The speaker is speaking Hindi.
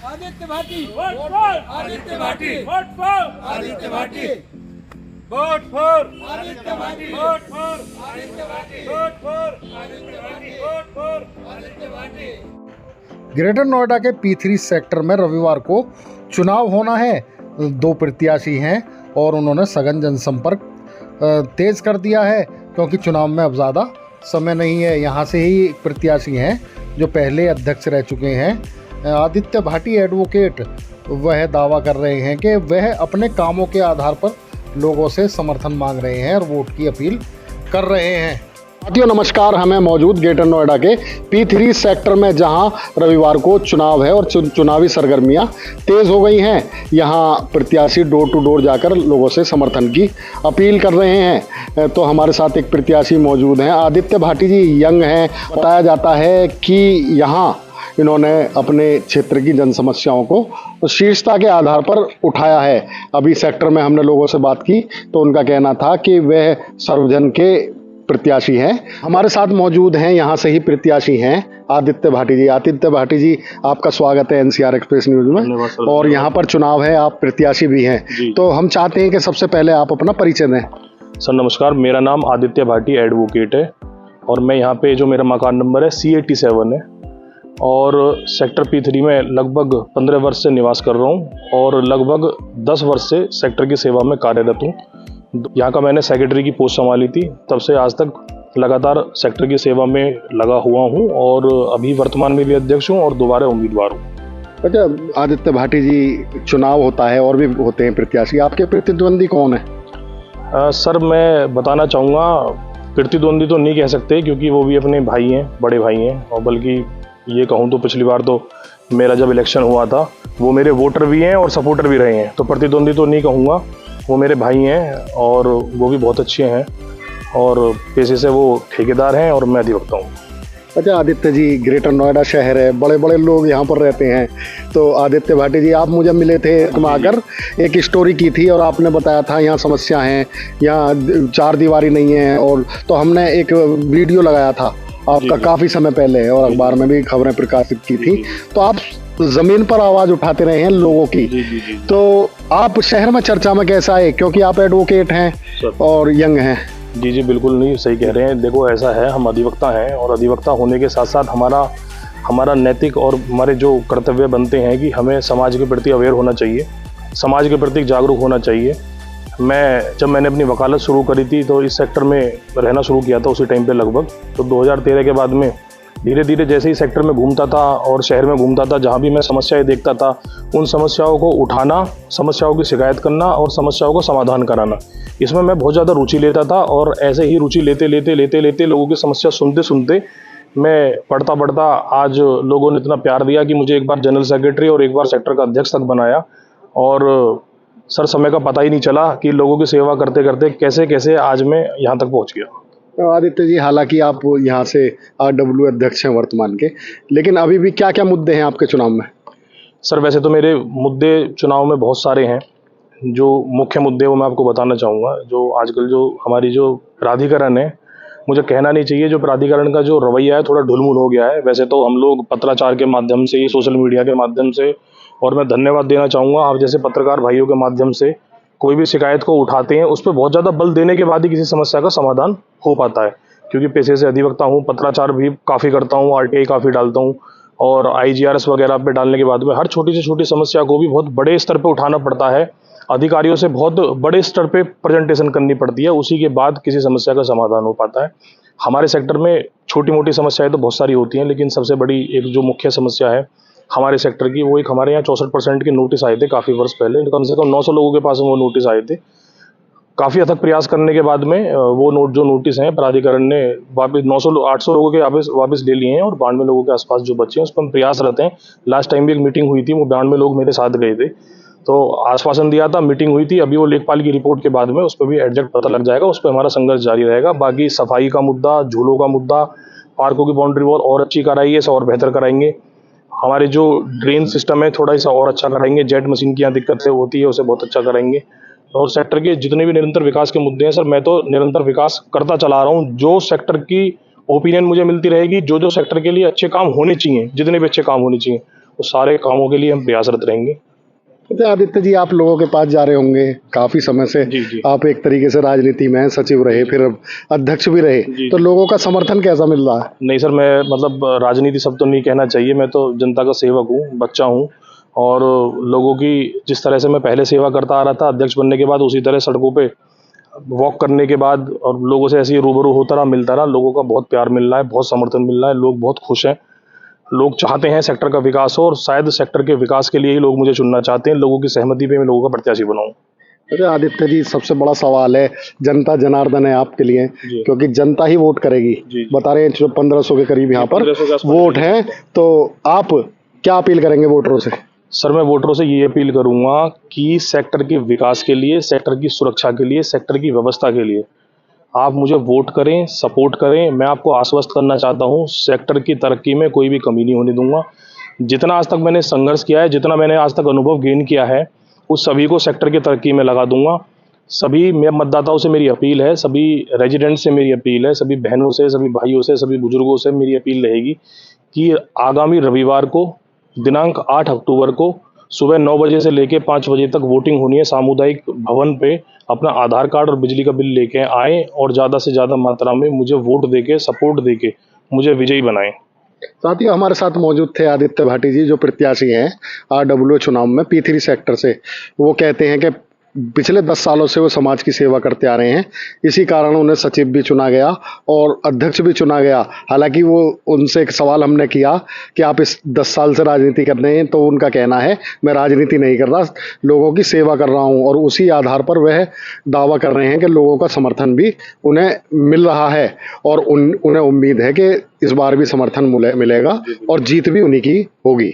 Aditya Bhati vote for Aditya Bhati vote for Aditya Bhati vote for Aditya Bhati vote for Aditya Bhati vote for Aditya Bhati vote for Aditya Bhati. Greater Noida के P3 सेक्टर में रविवार को चुनाव होना है। दो प्रत्याशी हैं और उन्होंने सघन जनसंपर्क तेज कर दिया है क्योंकि चुनाव में अब ज़्यादा समय नहीं है। यहाँ से ही एक प्रत्याशी हैं जो पहले अध्यक्ष रह चुके हैं, आदित्य भाटी एडवोकेट। वह दावा कर रहे हैं कि वह अपने कामों के आधार पर लोगों से समर्थन मांग रहे हैं और वोट की अपील कर रहे हैं। साथियों नमस्कार, हमें मौजूद ग्रेटर नोएडा के P3 सेक्टर में जहां रविवार को चुनाव है और चुनावी सरगर्मियां तेज हो गई हैं। यहां प्रत्याशी डोर टू डोर जाकर लोगों से समर्थन की अपील कर रहे हैं। तो हमारे साथ एक प्रत्याशी मौजूद हैं, आदित्य भाटी जी यंग हैं। बताया जाता है कि यहां इन्होंने अपने क्षेत्र की जन समस्याओं को शीर्षता के आधार पर उठाया है। अभी सेक्टर में हमने लोगों से बात की तो उनका कहना था कि वह सर्वजन के प्रत्याशी हैं। हमारे साथ मौजूद हैं, यहाँ से ही प्रत्याशी हैं, आदित्य भाटी जी। आदित्य भाटी जी, आपका स्वागत है NCR एक्सप्रेस न्यूज में। और यहाँ पर चुनाव है, आप प्रत्याशी भी हैं, तो हम चाहते हैं कि सबसे पहले आप अपना परिचय दें। सर नमस्कार, मेरा नाम आदित्य भाटी एडवोकेट है और मैं यहाँ पे जो मेरा मकान नंबर है C87 है और सेक्टर P3 में लगभग 15 वर्ष से निवास कर रहा हूँ और लगभग 10 वर्ष से सेक्टर की सेवा में कार्यरत हूँ। यहाँ का मैंने सेक्रेटरी की पोस्ट संभाली थी, तब से आज तक लगातार सेक्टर की सेवा में लगा हुआ हूँ और अभी वर्तमान में भी अध्यक्ष हूँ और दोबारा उम्मीदवार हूँ। अच्छा आदित्य भाटी जी, चुनाव होता है और भी होते हैं प्रत्याशी, आपके प्रतिद्वंदी कौन है? सर मैं बताना चाहूँगा, प्रतिद्वंदी तो नहीं कह सकते क्योंकि वो भी अपने भाई हैं, बड़े भाई हैं, और बल्कि ये कहूँ तो पिछली बार तो मेरा जब इलेक्शन हुआ था वो मेरे वोटर भी हैं और सपोर्टर भी रहे हैं, तो प्रतिद्वंदी तो नहीं कहूँगा, वो मेरे भाई हैं और वो भी बहुत अच्छे हैं और पेशे से वो ठेकेदार हैं और मैं अधिवक्ता हूँ। अच्छा आदित्य जी, ग्रेटर नोएडा शहर है, बड़े बड़े लोग यहाँ पर रहते हैं, तो आदित्य भाटी जी आप मुझे मिले थे आकर, एक स्टोरी की थी और आपने बताया था यहाँ समस्या है, यहाँ चार दीवारी नहीं है, और तो हमने एक वीडियो लगाया था आपका काफ़ी समय पहले और अखबार में भी खबरें प्रकाशित की थी। तो आप ज़मीन पर आवाज़ उठाते रहे हैं लोगों की। तो आप शहर में चर्चा में कैसा है, क्योंकि आप एडवोकेट हैं और यंग हैं? जी बिल्कुल नहीं, सही कह रहे हैं। देखो ऐसा है, हम अधिवक्ता हैं और अधिवक्ता होने के साथ साथ हमारा नैतिक और हमारे जो कर्तव्य बनते हैं कि हमें समाज के प्रति अवेयर होना चाहिए, समाज के प्रति जागरूक होना चाहिए। जब मैंने अपनी वकालत शुरू करी थी तो इस सेक्टर में रहना शुरू किया था उसी टाइम पे लगभग, तो 2013 के बाद में धीरे धीरे जैसे ही सेक्टर में घूमता था और शहर में घूमता था, जहाँ भी मैं समस्याएं देखता था उन समस्याओं को उठाना, समस्याओं की शिकायत करना और समस्याओं को समाधान कराना, इसमें मैं बहुत ज़्यादा रुचि लेता था। और ऐसे ही रुचि लेते लोगों की समस्या सुनते मैं पढ़ता आज लोगों ने इतना प्यार दिया कि मुझे एक बार जनरल सेक्रेटरी और एक बार सेक्टर का अध्यक्ष तक बनाया। और सर समय का पता ही नहीं चला कि लोगों की सेवा करते करते कैसे आज मैं यहाँ तक पहुँच गया। तो आदित्य जी, हालांकि आप यहाँ से RW अध्यक्ष हैं वर्तमान के, लेकिन अभी भी क्या क्या मुद्दे हैं आपके चुनाव में? सर वैसे तो मेरे मुद्दे चुनाव में बहुत सारे हैं, जो मुख्य मुद्दे वो मैं आपको बताना चाहूँगा। जो आजकल जो हमारी जो प्राधिकरण है, मुझे कहना नहीं चाहिए, जो प्राधिकरण का जो रवैया है थोड़ा ढुलमुल हो गया है। वैसे तो हम लोग पत्राचार के माध्यम से, सोशल मीडिया के माध्यम से, और मैं धन्यवाद देना चाहूँगा आप जैसे पत्रकार भाइयों के माध्यम से, कोई भी शिकायत को उठाते हैं उस पर बहुत ज़्यादा बल देने के बाद ही किसी समस्या का समाधान हो पाता है। क्योंकि पेशे से अधिवक्ता हूँ, पत्राचार भी काफ़ी करता हूँ, RTI काफ़ी डालता हूँ और IGRS वगैरह पे डालने के बाद में हर छोटी से छोटी समस्या को भी बहुत बड़े स्तर पे उठाना पड़ता है, अधिकारियों से बहुत बड़े स्तर पे प्रेजेंटेशन करनी पड़ती है, उसी के बाद किसी समस्या का समाधान हो पाता है। हमारे सेक्टर में छोटी मोटी समस्याएं तो बहुत सारी होती हैं, लेकिन सबसे बड़ी एक जो मुख्य समस्या है हमारे सेक्टर की, वो एक हमारे यहाँ 64% के नोटिस आए थे काफ़ी वर्ष पहले, कम से कम 900 लोगों के पास वो नोटिस आए थे। काफ़ी अथक प्रयास करने के बाद में वो नोटिस हैं प्राधिकरण ने वापस 800 लोगों के वापस ले लिए हैं और 92 लोगों के आसपास जो बच्चे हैं उस पर हम प्रयास रहते हैं। लास्ट टाइम भी एक मीटिंग हुई थी, वो 92 लोग मेरे साथ गए थे, तो आश्वासन दिया था, मीटिंग हुई थी। अभी वो लेखपाल की रिपोर्ट के बाद में उस पर भी एग्जैक्ट पता लग जाएगा, उस पर हमारा संघर्ष जारी रहेगा। बाकी सफाई का मुद्दा, झूलों का मुद्दा, पार्कों की बाउंड्री वॉल और अच्छी कराइए, और बेहतर कराएंगे। हमारे जो ड्रेन सिस्टम है थोड़ा सा और अच्छा कराएंगे, जेट मशीन की यहाँ दिक्कतें होती है उसे बहुत अच्छा कराएंगे। और सेक्टर के जितने भी निरंतर विकास के मुद्दे हैं सर, मैं तो निरंतर विकास करता चला रहा हूँ। जो सेक्टर की ओपिनियन मुझे मिलती रहेगी, जो सेक्टर के लिए अच्छे काम होने चाहिए, जितने भी अच्छे काम होने चाहिए वो सारे कामों के लिए हम प्रयासरत रहेंगे। तो आदित्य जी, आप लोगों के पास जा रहे होंगे काफी समय से। जी जी आप एक तरीके से राजनीति में सचिव रहे, फिर अब अध्यक्ष भी रहे, जी। तो लोगों का समर्थन कैसा मिल रहा है? नहीं सर, मैं मतलब राजनीति सब तो नहीं कहना चाहिए, मैं तो जनता का सेवक हूँ, बच्चा हूँ। और लोगों की जिस तरह से मैं पहले सेवा करता आ रहा था अध्यक्ष बनने के बाद, उसी तरह सड़कों पे वॉक करने के बाद और लोगों से ऐसे ही रूबरू होता रहा, मिलता रहा। लोगों का बहुत प्यार मिल रहा है, बहुत समर्थन मिल रहा है, लोग बहुत खुश हैं। लोग चाहते हैं सेक्टर का विकास हो, और शायद सेक्टर के विकास के लिए ही लोग मुझे चुनना चाहते हैं। लोगों की सहमति पे मैं लोगों का प्रत्याशी बनाऊं। अरे आदित्य जी, सबसे बड़ा सवाल है, जनता जनार्दन है आपके लिए, जी। क्योंकि जनता ही वोट करेगी। जी। बता रहे हैं जो 1500 के करीब यहाँ पर 1500 के आसपास वोट है, तो आप क्या अपील करेंगे वोटरों से? सर, मैं वोटरों से ये अपील करूंगा कि सेक्टर के विकास के लिए, सेक्टर की सुरक्षा के लिए, सेक्टर की व्यवस्था के लिए आप मुझे वोट करें, सपोर्ट करें। मैं आपको आश्वस्त करना चाहता हूं, सेक्टर की तरक्की में कोई भी कमी नहीं होने दूंगा। जितना आज तक मैंने संघर्ष किया है, जितना मैंने आज तक अनुभव गेन किया है, उस सभी को सेक्टर की तरक्की में लगा दूंगा। सभी मैं मतदाताओं से मेरी अपील है, सभी रेजिडेंट से मेरी अपील है, सभी बहनों से, सभी भाइयों से, सभी बुजुर्गों से मेरी अपील रहेगी कि आगामी रविवार को दिनांक 8 अक्टूबर को सुबह 9 बजे से लेकर 5 बजे तक वोटिंग होनी है। सामुदायिक भवन पे अपना आधार कार्ड और बिजली का बिल लेके आएँ और ज़्यादा से ज़्यादा मात्रा में मुझे वोट देके, सपोर्ट देके मुझे विजयी बनाएं। साथ ही हमारे साथ मौजूद थे आदित्य भाटी जी, जो प्रत्याशी हैं RWA चुनाव में P3 सेक्टर से। वो कहते हैं कि पिछले 10 सालों से वो समाज की सेवा करते आ रहे हैं, इसी कारण उन्हें सचिव भी चुना गया और अध्यक्ष भी चुना गया। हालांकि वो उनसे एक सवाल हमने किया कि आप इस 10 साल से राजनीति कर रहे हैं, तो उनका कहना है मैं राजनीति नहीं कर रहा, लोगों की सेवा कर रहा हूं। और उसी आधार पर वह दावा कर रहे हैं कि लोगों का समर्थन भी उन्हें मिल रहा है और उन्हें उम्मीद है कि इस बार भी समर्थन मिलेगा और जीत भी उन्हीं की होगी।